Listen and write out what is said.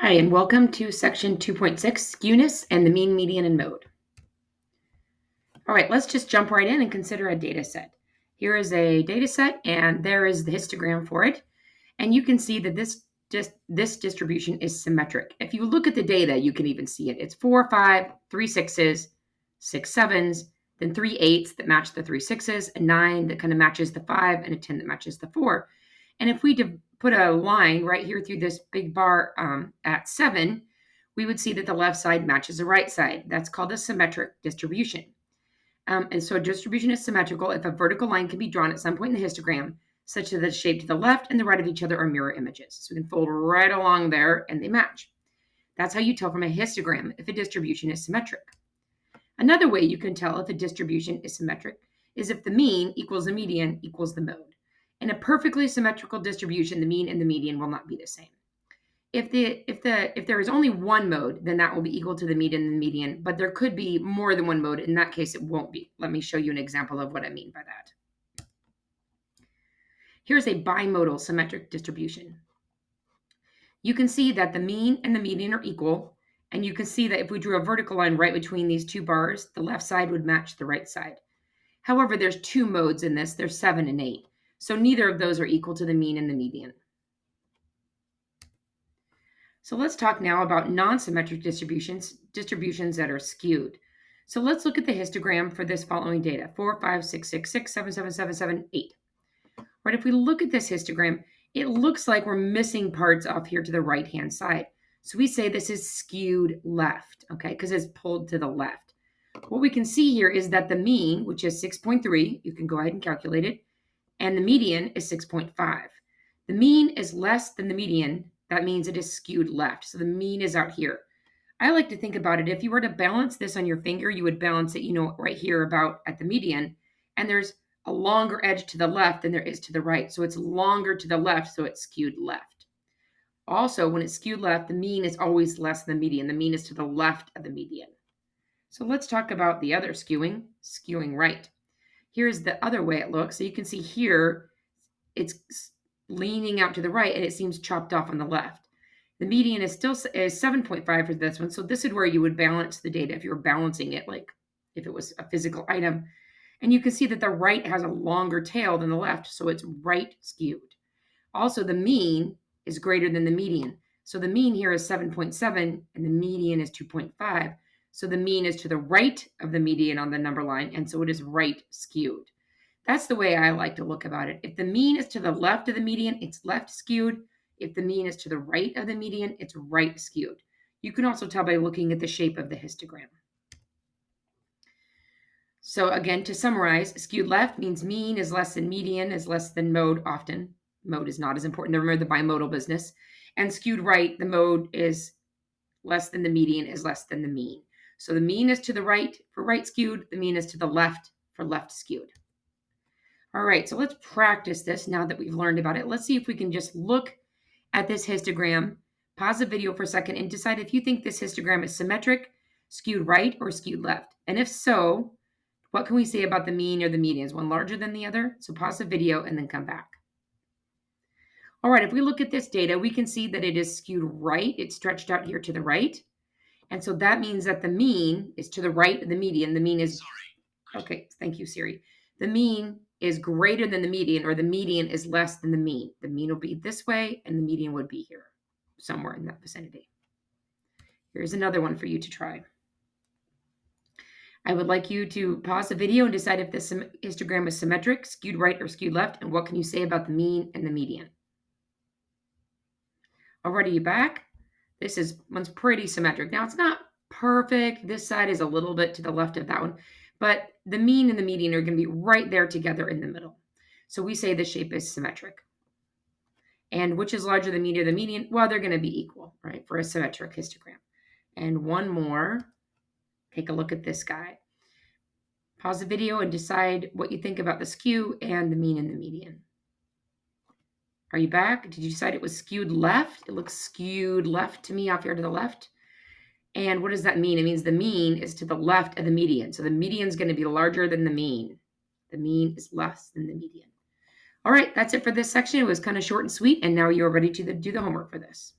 Hi, and welcome to section 2.6, skewness and the mean, median, and mode. All right, let's just jump right in and consider a data set. Here is a data set, and there is the histogram for it. And you can see that this distribution is symmetric. If you look at the data, you can even see it. It's 4, 5, 3 6s, 6 7s, then 3 8s that match the 3 6s, a 9 that kind of matches the 5, and a 10 that matches the 4. And if we put a line right here through this big bar at 7, we would see that the left side matches the right side. That's called a symmetric distribution. And so a distribution is symmetrical if a vertical line can be drawn at some point in the histogram such that the shape to the left and the right of each other are mirror images. So we can fold right along there and they match. That's how you tell from a histogram if a distribution is symmetric. Another way you can tell if a distribution is symmetric is if the mean equals the median equals the mode. In a perfectly symmetrical distribution, the mean and the median will not be the same. If there is only one mode, then that will be equal to the mean and the median, but there could be more than one mode. In that case, it won't be. Let me show you an example of what I mean by that. Here's a bimodal symmetric distribution. You can see that the mean and the median are equal, and you can see that if we drew a vertical line right between these two bars, the left side would match the right side. However, there's two modes in this. There's 7 and 8. So neither of those are equal to the mean and the median. So let's talk now about non-symmetric distributions that are skewed. So let's look at the histogram for this following data: 4, 5, 6, 6, 6, 7, 7, 7, 7, 8. Right, if we look at this histogram, it looks like we're missing parts off here to the right-hand side. So we say this is skewed left, okay, because it's pulled to the left. What we can see here is that the mean, which is 6.3, you can go ahead and calculate it, and the median is 6.5. The mean is less than the median. That means it is skewed left. So the mean is out here. I like to think about it. If you were to balance this on your finger, you would balance it, right here about at the median. And there's a longer edge to the left than there is to the right. So it's longer to the left, so it's skewed left. Also, when it's skewed left, the mean is always less than the median. The mean is to the left of the median. So let's talk about the other skewing right. Here's the other way it looks. So you can see here, it's leaning out to the right and it seems chopped off on the left. The median is still 7.5 for this one. So this is where you would balance the data if you were balancing it, like if it was a physical item. And you can see that the right has a longer tail than the left, so it's right skewed. Also, the mean is greater than the median. So the mean here is 7.7 and the median is 2.5. So the mean is to the right of the median on the number line, and so it is right skewed. That's the way I like to look about it. If the mean is to the left of the median, it's left skewed. If the mean is to the right of the median, it's right skewed. You can also tell by looking at the shape of the histogram. So again, to summarize, skewed left means mean is less than median is less than mode often. Mode is not as important to remember the bimodal business. And skewed right, the mode is less than the median is less than the mean. So the mean is to the right for right skewed. The mean is to the left for left skewed. All right, so let's practice this now that we've learned about it. Let's see if we can just look at this histogram, pause the video for a second, and decide if you think this histogram is symmetric, skewed right, or skewed left. And if so, what can we say about the mean or the median? Is one larger than the other? So pause the video and then come back. All right, if we look at this data, we can see that it is skewed right. It's stretched out here to the right. And so that means that the mean is to the right of the median. The mean is, okay, thank you, Siri. The mean is greater than the median, or the median is less than the mean. The mean will be this way and the median would be here, somewhere in that vicinity. Here's another one for you to try. I would like you to pause the video and decide if this histogram is symmetric, skewed right, or skewed left, and what can you say about the mean and the median. Alrighty, you back? One's pretty symmetric. Now, it's not perfect. This side is a little bit to the left of that one, but the mean and the median are going to be right there together in the middle. So we say the shape is symmetric. And which is larger, the mean or the median? Well, they're going to be equal, right, for a symmetric histogram. And one more. Take a look at this guy. Pause the video and decide what you think about the skew and the mean and the median. Are you back? Did you decide it was skewed left? It looks skewed left to me off here to the left. And what does that mean? It means the mean is to the left of the median. So the median is going to be larger than the mean. The mean is less than the median. All right, that's it for this section. It was kind of short and sweet, and now you're ready to do the homework for this.